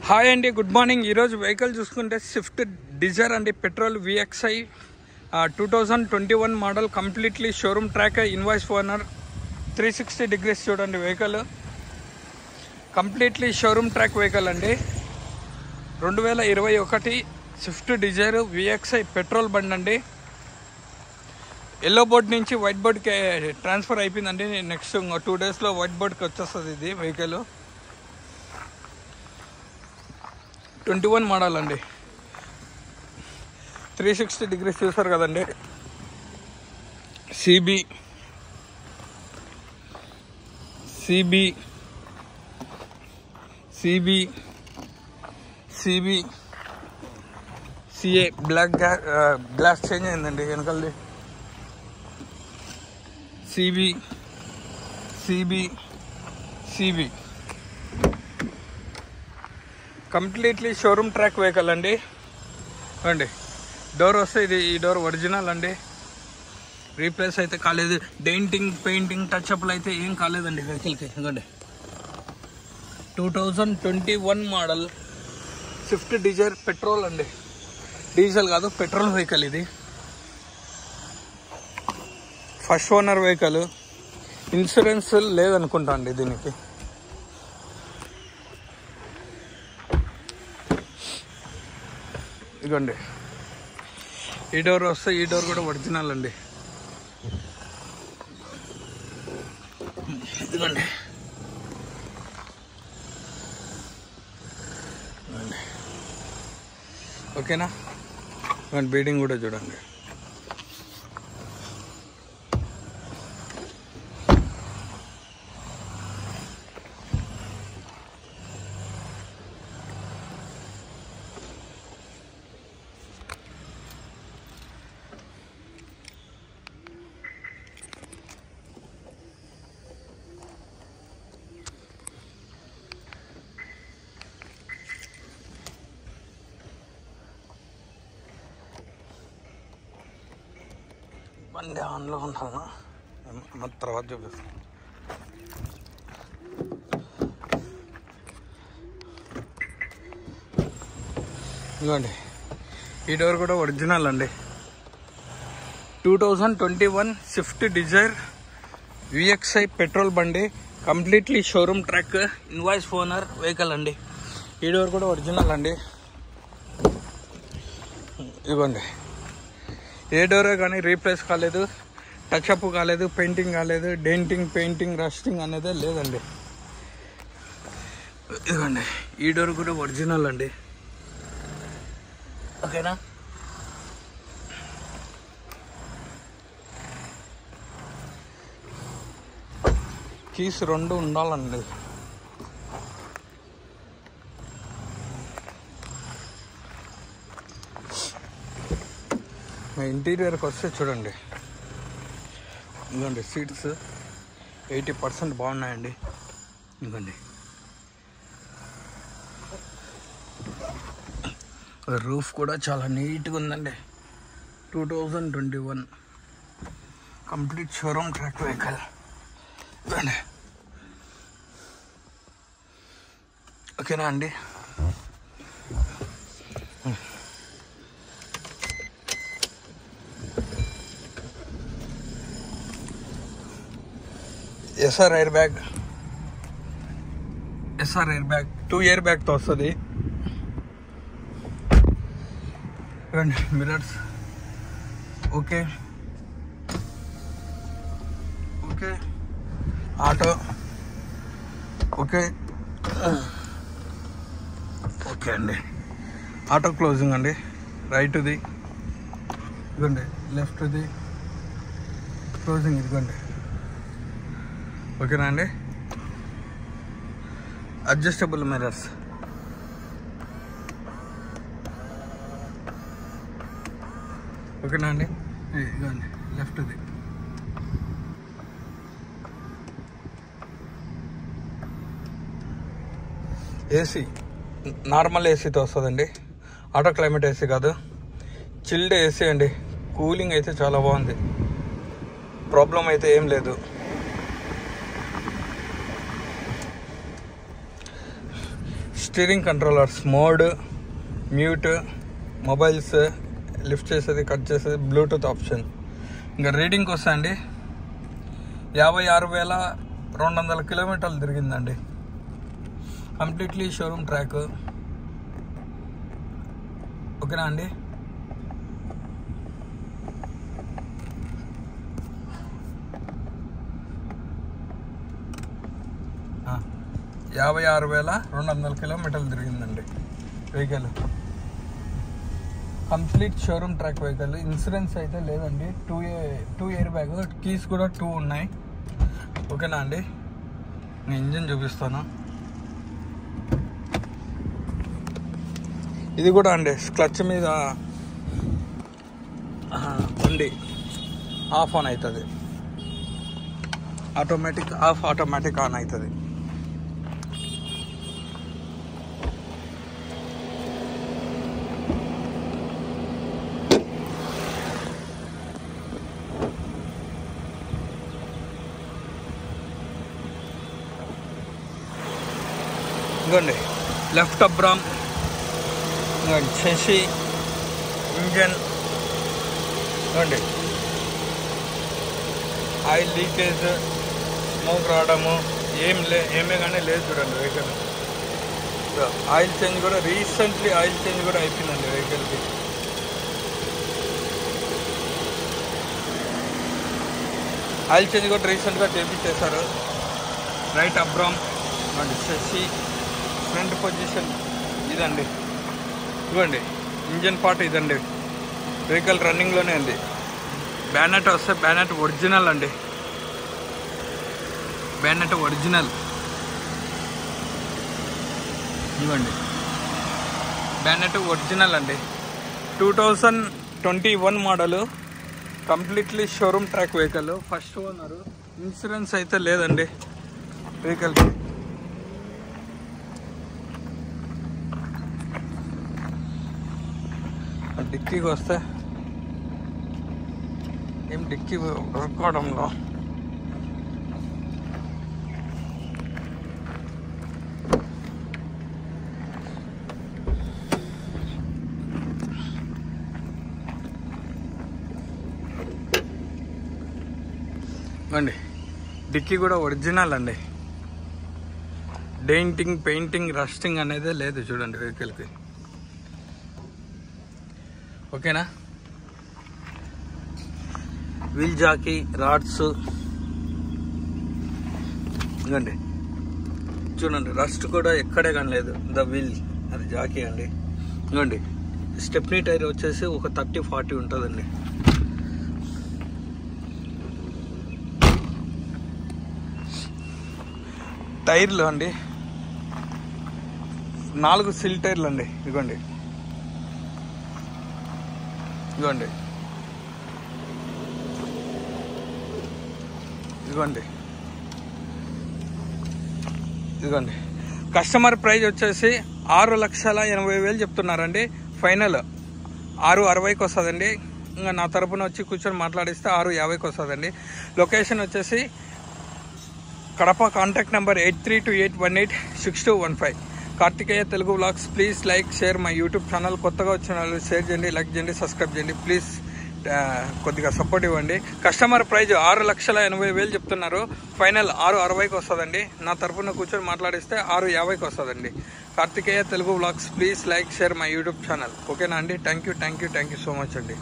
Hi అండి, good morning. ఈరోజు vehicle చూసుకుంటే స్విఫ్ట్ డిజైర్ అండి, petrol VXI 2021 model, completely showroom track, invoice owner, 360 degrees చూడండి. Vehicle completely showroom track vehicle అండి. 2021 Swift Dzire VXI petrol బండి అండి. ఎల్లో బోర్డ్ నుంచి వైట్ బోర్డ్కి ట్రాన్స్ఫర్ అయిపోయిందండి. నెక్స్ట్ 2 డేస్లో వైట్ బోర్డ్కి వచ్చేస్తుంది ఇది వెహికల్. 21 మోడల్ అండి. 360 డిగ్రీస్ చూసారు కదండి. CB CA black glass change అయిందండి వెనకాలది. CB completely showroom track vehicle అండి. అండి డోర్ వస్తే ఈ డోర్ ఒరిజినల్ అండి, రీప్లేస్ అయితే కాలేదు. డెయింటింగ్, పెయింటింగ్, టచ్అప్లు అయితే ఏం కాలేదండి వెహికల్కి. ఇదిగోండి 2021 మోడల్ స్విఫ్ట్ డిజైర్ పెట్రోల్ అండి, డీజిల్ కాదు పెట్రోల్ వెహికల్. ఇది ఫస్ట్ ఓనర్ వెహికల్. ఇన్సూరెన్స్ లేదనుకుంటా అండి దీనికి. ఇదిగోండి ఈ డోర్ వస్తే ఈ డోర్ కూడా ఒరిజినల్ అండి. ఇదిగోండి ఓకేనా. బీడింగ్ కూడా చూడండి. బండి ఆన్లో ఉండాలన్నా మన తర్వాత చూపిస్తాను. ఇదిగోండి ఈ డోర్ కూడా ఒరిజినల్ అండి. 2021 స్విఫ్ట్ డిజైర్ VXI పెట్రోల్ బండి, completely showroom track, invoice owner vehicle అండి. ఈ డోర్ కూడా ఒరిజినల్ అండి. ఇదిగోండి ఏ డోరే కానీ రీప్లేస్ కాలేదు, టచ్అప్ కాలేదు, పెయింటింగ్ కాలేదు, డెంటింగ్, పెయింటింగ్, రస్టింగ్ అనేది లేదండి. ఇదిగోండి ఈ డోర్ కూడా ఒరిజినల్ అండి. ఓకేనా. కీస్ 2 ఉండాలండి. ఇంటీరియర్కి వస్తే చూడండి. ఇదిగోండి సీట్స్ 80% బాగున్నాయండి. ఇదిగోండి రూఫ్ కూడా చాలా నీట్గా ఉందండి. 2021 కంప్లీట్ షోరూమ్ ట్రాక్ వెహికల్. ఇదిగోండి ఓకేనా అండి. SR ఎయిర్ బ్యాగ్ 2 ఇయర్ బ్యాగ్తో వస్తుంది. Mirrors okay. ఆటో ఓకే అండి. ఆటో క్లోజింగ్ అండి. రైట్ది ఇదిగోండి, లెఫ్ట్ది క్లోజింగ్. ఇదిగోండి ఓకేనా అండి. అడ్జస్టబుల్ మిర్రర్స్ ఓకేనా అండి. ఇదిగోండి లెఫ్ట్ది. ఏసీ నార్మల్ ఏసీతో వస్తుందండి, ఆటో క్లైమేట్ ఏసీ కాదు, చిల్డ్ ఏసీ అండి. కూలింగ్ అయితే చాలా బాగుంది, ప్రాబ్లం అయితే ఏం లేదు. Steering controllers, mode, mute, mobiles, lift చేసేది, కట్ చేసేది, బ్లూటూత్ ఆప్షన్. ఇంకా రీడింగ్కి వస్తా అండి, 56,200 కిలోమీటర్లు తిరిగిందండి. Completely showroom track. ఓకేనా అండి? ఆ, 56,200 కిలోమీటర్లు తిరిగిందండి vehicle. Complete showroom track vehicle. Insurance అయితే లేదండి. 2 ఇయర్ బ్యాగ్, కీస్ కూడా 2 ఉన్నాయి. ఓకేనా అండి? నేను ఇంజిన్ చూపిస్తాను. ఇది కూడా అండి క్లచ్ మీద ఉండి ఆఫ్ ఆన్ అవుతుంది, ఆటోమేటిక్ ఆఫ్, ఆటోమేటిక్ ఆన్ అవుతుంది. ఇదిగోండి లెఫ్ట్ అబ్రామ్, శశి, ఇంజన్, ఇదిగోండి ఆయిల్ లీకేజ్, స్మోక్ రావడము ఏమే కానీ లేదు చూడండి వెహికల్. ఆయిల్ చేంజ్ కూడా రీసెంట్లీ ఆయిల్ చేంజ్ కూడా అయిపోయిందండి వెహికల్కి. ఆయిల్ చేంజ్ కూడా రీసెంట్గా చేపించేశారు. రైట్ అబ్రామ్ అండి, శశి. ఫ్రంట్ పొజిషన్ ఇదండి, ఇవ్వండి ఇంజన్ పార్ట్ ఇదండి. వెహికల్ రన్నింగ్లోనే ఉంది. బ్యానెట్ వస్తే బ్యానెట్ ఒరిజినల్ అండి, బ్యానెట్ ఒరిజినల్. ఇవ్వండి బ్యానెట్ ఒరిజినల్ అండి. 2021 model, completely showroom track vehicle. First owner. Insurance అయితే లేదండి వెహికల్కి. డిక్కీకి వస్తే ఏం డిక్కీ దొరకడంలో అండి, డిక్కీ కూడా ఒరిజినల్ అండి. డెయింటింగ్, పెయింటింగ్, రస్టింగ్ అనేది లేదు చూడండి వెహికల్కి. ఓకేనా? వీల్ జాకీ, రాడ్స్, ఇదండి చూడండి. రస్ట్ కూడా ఎక్కడే కానీ లేదు. ద వీల్ అది జాకీ అండి. ఇదండి స్టెప్నీ టైర్ వచ్చేసి ఒక 30-40 ఉంటుందండి. టైర్లు అండి 4 సిల్ టైర్లు అండి. ఇదిగోండి, ఇదిగోండి, ఇదిగోండి, ఇదిగోండి. కస్టమర్ ప్రైజ్ వచ్చేసి 6,80,000 చెప్తున్నారండి. ఫైనల్ 6,60,000కి వస్తుందండి. ఇంకా నా తరపున వచ్చి కూర్చొని మాట్లాడిస్తే 6,50,000కి వస్తుందండి. లొకేషన్ వచ్చేసి Kadapa. Contact number 8328186215. Karthikeya Telugu vlogs. Please like, share my YouTube channel. కొత్తగా వచ్చిన వాళ్ళు షేర్ చేయండి, లైక్ చేయండి, సబ్స్క్రైబ్ చేయండి. ప్లీజ్ కొద్దిగా సపోర్ట్ ఇవ్వండి. కస్టమర్ ప్రైజ్ 6,80,000 చెప్తున్నారు. ఫైనల్ 6,60,000కి వస్తుందండి. నా తరఫున కూర్చొని మాట్లాడిస్తే 6,50,000కి వస్తుందండి. Karthikeya Telugu vlogs. Please like, share my YouTube channel. ఓకేనా అండి? థ్యాంక్ యూ సో మచ్ అండి.